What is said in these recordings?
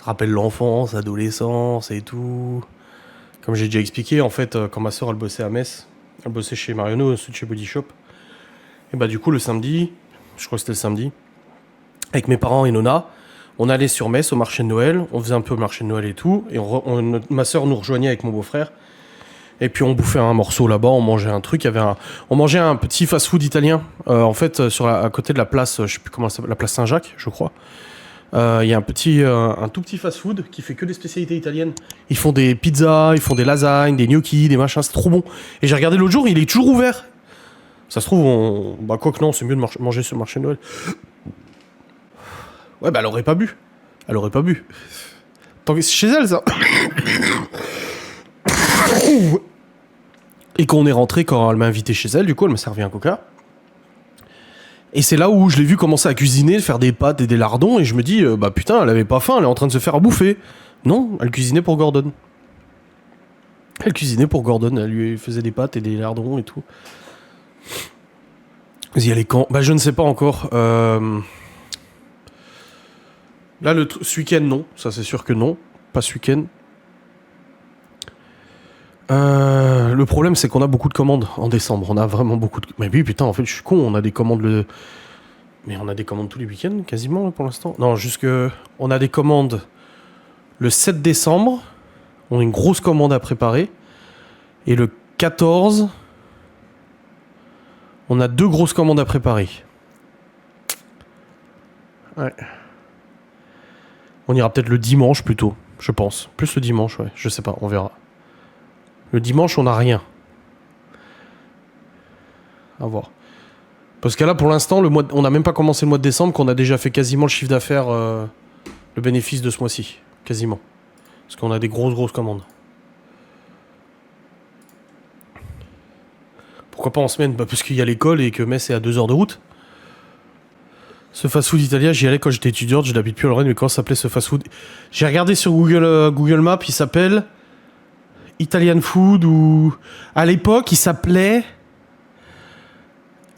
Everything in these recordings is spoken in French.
Ça rappelle l'enfance, l'adolescence et tout. Comme j'ai déjà expliqué, en fait, quand ma soeur elle bossait à Metz, elle bossait chez Marionneau, ensuite chez Body Shop. Et bah du coup le samedi, je crois que c'était le samedi, avec mes parents et Nona, on allait sur Metz au marché de Noël, on faisait un peu le marché de Noël et tout, et ma soeur nous rejoignait avec mon beau-frère. Et puis on bouffait un morceau là-bas, on mangeait un truc, on mangeait un petit fast-food italien, en fait, à côté de la place, je sais plus comment ça s'appelle, la place Saint-Jacques, je crois. Il y a un tout petit fast-food qui fait que des spécialités italiennes. Ils font des pizzas, ils font des lasagnes, des gnocchis, des machins, c'est trop bon. Et j'ai regardé l'autre jour, il est toujours ouvert. Ça se trouve, bah quoi que non, c'est mieux de manger sur le marché de Noël. Ouais, bah elle aurait pas bu. Elle aurait pas bu. Tant que c'est chez elle, ça. Et quand on est rentré, quand elle m'a invité chez elle, du coup, elle m'a servi un coca. Et c'est là où je l'ai vu commencer à cuisiner, faire des pâtes et des lardons, et je me dis, bah putain, elle avait pas faim, elle est en train de se faire à bouffer. Non, elle cuisinait pour Gordon. Elle cuisinait pour Gordon, elle lui faisait des pâtes et des lardons et tout. Vous y allez quand? Bah je ne sais pas encore. Là, ce week-end, non. Ça, c'est sûr que non. Pas ce week-end. Le problème, c'est qu'on a beaucoup de commandes en décembre. On a vraiment beaucoup de... Mais oui, putain, en fait, je suis con. On a des commandes Mais on a des commandes tous les week-ends, quasiment, là, pour l'instant. Non, on a des commandes le 7 décembre. On a une grosse commande à préparer. Et le 14, on a 2 grosses commandes à préparer. Ouais. On ira peut-être le dimanche, plutôt, je pense. Plus le dimanche, ouais. Je sais pas, on verra. Le dimanche, on n'a rien. À voir. Parce que là, pour l'instant, on n'a même pas commencé le mois de décembre, qu'on a déjà fait quasiment le chiffre d'affaires, le bénéfice de ce mois-ci. Quasiment. Parce qu'on a des grosses commandes. Pourquoi pas en semaine? Bah parce qu'il y a l'école et que Metz est à 2 heures de route. Ce fast-food italien, j'y allais quand j'étais étudiante, je n'habite plus à Lorraine, mais comment s'appelait ce fast-food? J'ai regardé sur Google Maps, il s'appelle Italian Food, ou... À l'époque, il s'appelait...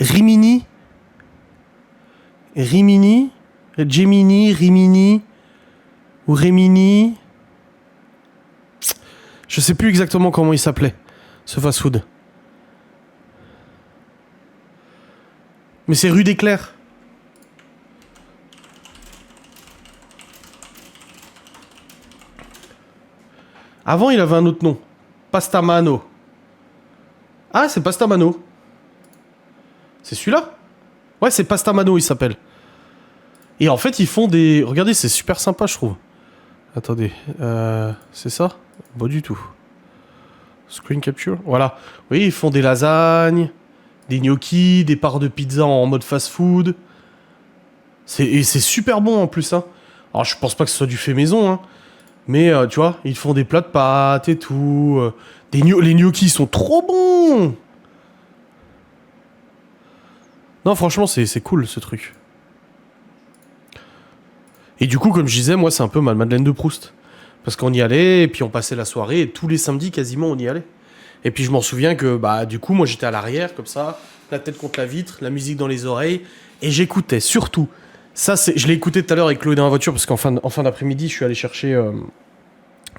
Rimini, Gemini, Rimini, ou Remini. Je sais plus exactement comment il s'appelait, ce fast-food. Mais c'est rue des Clercs. Avant, il avait un autre nom. Pastamano. Ah, c'est Pastamano. C'est celui-là? Ouais, c'est Pastamano, il s'appelle. Et en fait, ils font des... Regardez, c'est super sympa, je trouve. Attendez. C'est ça? Pas du tout. Screen capture? Voilà. Vous voyez, ils font des lasagnes, des gnocchis, des parts de pizza en mode fast-food. Et c'est super bon, en plus, hein. Alors, je pense pas que ce soit du fait maison, hein. Mais, tu vois, ils font des plats de pâtes et tout. Les gnocchis sont trop bons! Non, franchement, c'est cool, ce truc. Et du coup, comme je disais, moi, c'est un peu ma Madeleine de Proust. Parce qu'on y allait, et puis on passait la soirée, et tous les samedis, quasiment, on y allait. Et puis je m'en souviens que, bah, du coup, moi, j'étais à l'arrière, comme ça, la tête contre la vitre, la musique dans les oreilles, et j'écoutais, surtout. Je l'ai écouté tout à l'heure avec Chloé dans la voiture, parce qu'en fin d'après-midi, je suis allé chercher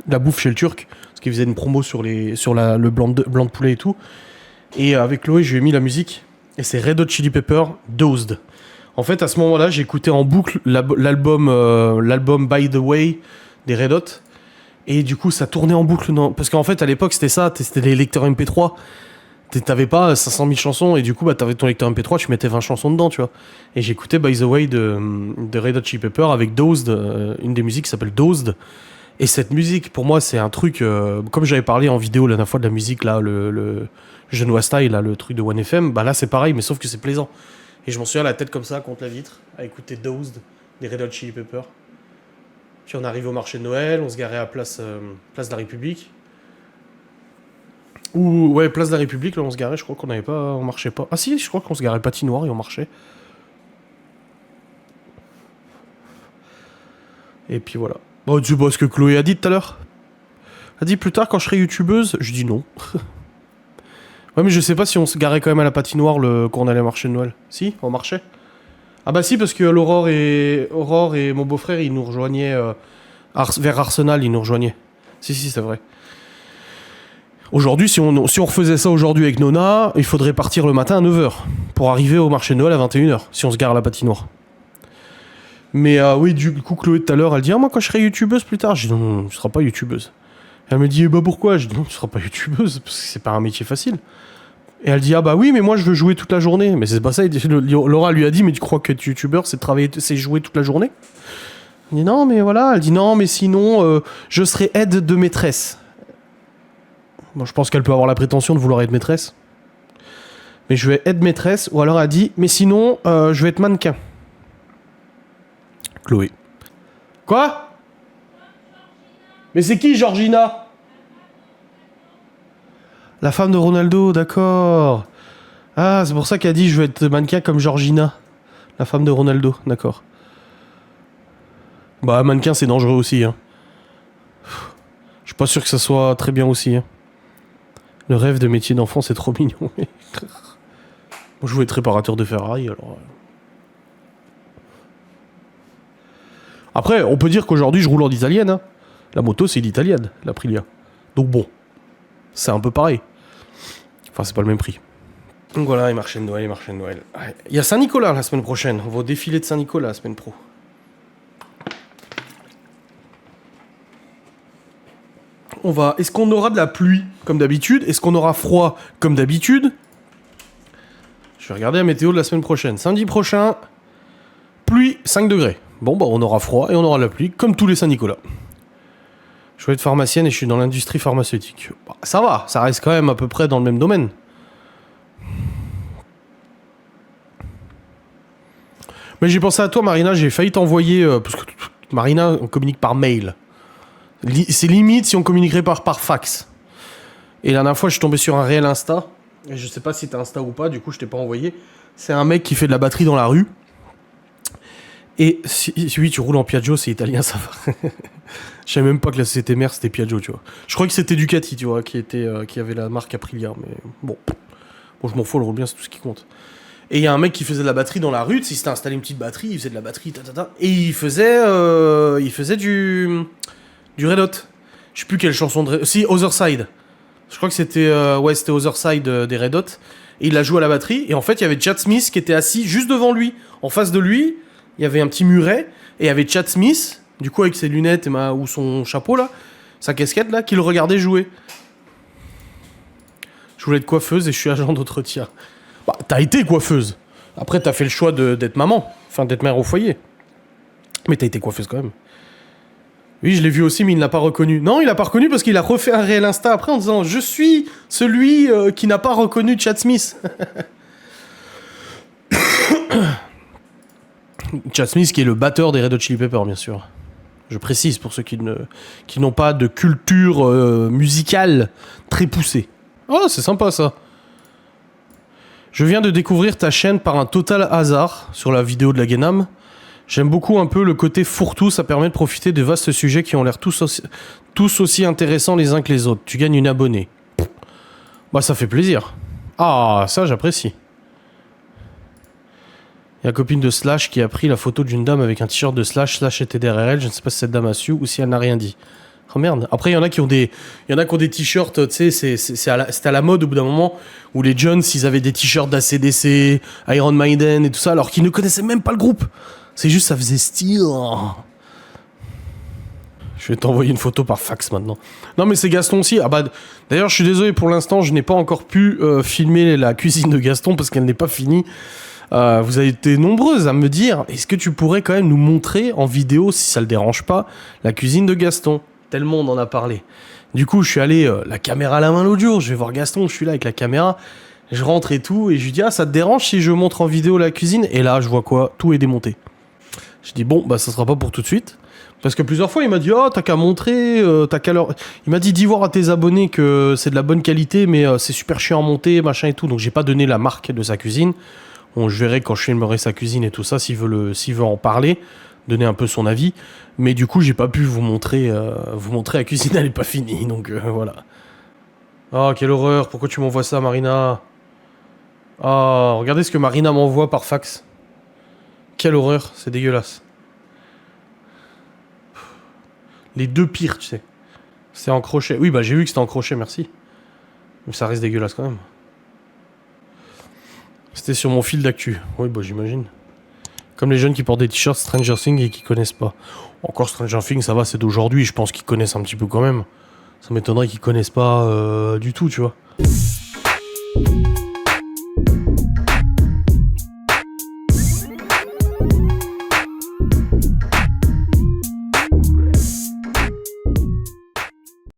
la bouffe chez le Turc, parce qu'il faisait une promo sur le blanc de poulet et tout. Et avec Chloé, je lui ai mis la musique. Et c'est Red Hot Chili Pepper, Dozed. En fait, à ce moment-là, j'écoutais en boucle l'album By the Way des Red Hot. Et du coup, ça tournait en boucle. Parce qu'en fait, à l'époque, c'était ça. C'était les lecteurs MP3. T'avais pas 500 000 chansons. Et du coup, bah, t'avais ton lecteur MP3, tu mettais 20 chansons dedans, tu vois. Et j'écoutais By the Way de Red Hot Chili Pepper avec Dozed, une des musiques qui s'appelle Dozed. Et cette musique, pour moi, c'est un truc... comme j'avais parlé en vidéo la dernière fois de la musique, là, le Genoa Style, là, le truc de 1FM, bah là, c'est pareil, mais sauf que c'est plaisant. Et je m'en souviens la tête comme ça, contre la vitre, à écouter Dozed, des Red Hot Chili Peppers. Puis on arrive au marché de Noël, on se garait à place de la République. Ouais, place de la République, là, on se garait, je crois on marchait pas. Ah si, je crois qu'on se garait patinoire et on marchait. Et puis voilà. Bon, tu vois ce que Chloé a dit tout à l'heure? Elle a dit plus tard quand je serai youtubeuse. Je dis non. Ouais, mais je sais pas si on se garait quand même à la patinoire quand on allait marcher de Noël. Si, on marchait. Ah bah si, parce que Aurore et mon beau-frère, ils nous rejoignaient Vers Arsenal, ils nous rejoignaient. Si, c'est vrai. Aujourd'hui, si on refaisait ça aujourd'hui avec Nona, il faudrait partir le matin à 9h pour arriver au marché de Noël à 21h, si on se gare à la patinoire. Mais oui, du coup, Chloé tout à l'heure, elle dit « Ah, moi, quand je serai youtubeuse plus tard », je dis « Non, tu seras pas youtubeuse. » Elle me dit « Bah pourquoi ?» Je dis « Non, tu seras pas youtubeuse, parce que c'est pas un métier facile. » Et elle dit « Ah bah oui, mais moi, je veux jouer toute la journée. » Mais c'est pas ça, Laura lui a dit « Mais tu crois que être youtubeur, c'est jouer toute la journée ?» Il dit « Non, mais voilà. » Elle dit « Non, mais sinon, je serai aide de maîtresse. » Bon, je pense qu'elle peut avoir la prétention de vouloir être maîtresse. Mais je vais être maîtresse. Ou alors elle dit « Mais sinon, je vais être mannequin. » Chloé. Quoi? Mais c'est qui, Georgina? La femme de Ronaldo, d'accord. Ah, c'est pour ça qu'elle a dit « Je vais être mannequin comme Georgina. » La femme de Ronaldo, d'accord. Bah, mannequin, c'est dangereux aussi. Hein. Je suis pas sûr que ça soit très bien aussi. Hein. Le rêve de métier d'enfant, c'est trop mignon. Moi, je voulais être réparateur de Ferrari, alors... Après, on peut dire qu'aujourd'hui, je roule en italienne. Hein. La moto, c'est l'italienne, l'Aprilia. Donc bon, c'est un peu pareil. Enfin, c'est pas le même prix. Donc voilà, les marchés de Noël, Ouais. Il y a Saint-Nicolas la semaine prochaine. On va au défilé de Saint-Nicolas la semaine pro. Est-ce qu'on aura de la pluie, comme d'habitude? Est-ce qu'on aura froid, comme d'habitude? Je vais regarder la météo de la semaine prochaine. Samedi prochain, pluie 5 degrés. Bon, bah, on aura froid et on aura de la pluie, comme tous les Saint-Nicolas. Je vais être pharmacienne et je suis dans l'industrie pharmaceutique. Bah, ça va, ça reste quand même à peu près dans le même domaine. Mais j'ai pensé à toi, Marina, j'ai failli t'envoyer... parce que Marina, on communique par mail. C'est limite si on communiquerait par fax. Et la dernière fois, je suis tombé sur un réel Insta. Et je sais pas si t'as Insta ou pas, du coup, je t'ai pas envoyé. C'est un mec qui fait de la batterie dans la rue. Et si oui, tu roules en Piaggio, c'est italien, ça va. Je savais même pas que la société mère, c'était Piaggio, tu vois. Je crois que c'était Ducati, tu vois, qui avait la marque Aprilia. Mais bon, je m'en fous, le roule bien, c'est tout ce qui compte. Et il y a un mec qui faisait de la batterie dans la rue. Il s'était installé une petite batterie, il faisait de la batterie, et il faisait du Red Hot. Je sais plus quelle chanson de Red Hot. Si, Other Side. Je crois que c'était c'était Other Side des Red Hot. Et il a joué à la batterie. Et en fait, il y avait Chad Smith qui était assis juste devant lui. En face de lui, il y avait un petit muret. Et il y avait Chad Smith, du coup avec ses lunettes ou son chapeau là, sa casquette là, qui le regardait jouer. Je voulais être coiffeuse et je suis agent d'entretien. Bah, t'as été coiffeuse. Après, t'as fait le choix d'être maman. Enfin, d'être mère au foyer. Mais t'as été coiffeuse quand même. Oui, je l'ai vu aussi, mais il ne l'a pas reconnu. Non, il l'a pas reconnu parce qu'il a refait un réel Insta après en disant « Je suis celui qui n'a pas reconnu Chad Smith. » Chad Smith qui est le batteur des Red Hot Chili Peppers, bien sûr. Je précise pour ceux qui n'ont pas de culture musicale très poussée. Oh, c'est sympa ça. Je viens de découvrir ta chaîne par un total hasard sur la vidéo de la Guénam. J'aime beaucoup un peu le côté fourre-tout, ça permet de profiter de vastes sujets qui ont l'air tous aussi intéressants les uns que les autres. Tu gagnes une abonnée. Bah ça fait plaisir. Ah, ça j'apprécie. Il y a la copine de Slash qui a pris la photo d'une dame avec un t-shirt de Slash. Slash était derrière elle, je ne sais pas si cette dame a su ou si elle n'a rien dit. Oh merde. Après il y en a qui ont des t-shirts, tu sais, c'était à la mode au bout d'un moment où les Jones, ils avaient des t-shirts d'ACDC, Iron Maiden et tout ça alors qu'ils ne connaissaient même pas le groupe. C'est juste, ça faisait style. Je vais t'envoyer une photo par fax maintenant. Non, mais c'est Gaston aussi. Ah bah, d'ailleurs, je suis désolé pour l'instant, je n'ai pas encore pu filmer la cuisine de Gaston parce qu'elle n'est pas finie. Vous avez été nombreuses à me dire, est-ce que tu pourrais quand même nous montrer en vidéo, si ça le dérange pas, la cuisine de Gaston? Tellement on en a parlé. Du coup, je suis allé, la caméra à la main l'autre jour, je vais voir Gaston, je suis là avec la caméra. Je rentre et tout, et je lui dis, ah, ça te dérange si je montre en vidéo la cuisine? Et là, je vois quoi? Tout est démonté. Je dis bon, bah ça sera pas pour tout de suite. Parce que plusieurs fois, il m'a dit oh, t'as qu'à montrer, t'as qu'à leur... Il m'a dit dis voir à tes abonnés que c'est de la bonne qualité, mais c'est super chiant à monter, machin et tout. Donc j'ai pas donné la marque de sa cuisine. Bon, je verrai quand je filmerai sa cuisine et tout ça, s'il veut en parler, donner un peu son avis. Mais du coup, j'ai pas pu vous montrer la cuisine, elle est pas finie. Donc voilà. Oh, quelle horreur, pourquoi tu m'envoies ça, Marina? Oh, regardez ce que Marina m'envoie par fax. Quelle horreur, c'est dégueulasse. Les deux pires, tu sais. C'est en crochet. Oui, bah j'ai vu que c'était en crochet, merci. Mais ça reste dégueulasse quand même. C'était sur mon fil d'actu. Oui, bah j'imagine. Comme les jeunes qui portent des t-shirts Stranger Things et qui connaissent pas. Encore Stranger Things, ça va, c'est d'aujourd'hui. Je pense qu'ils connaissent un petit peu quand même. Ça m'étonnerait qu'ils connaissent pas du tout, tu vois.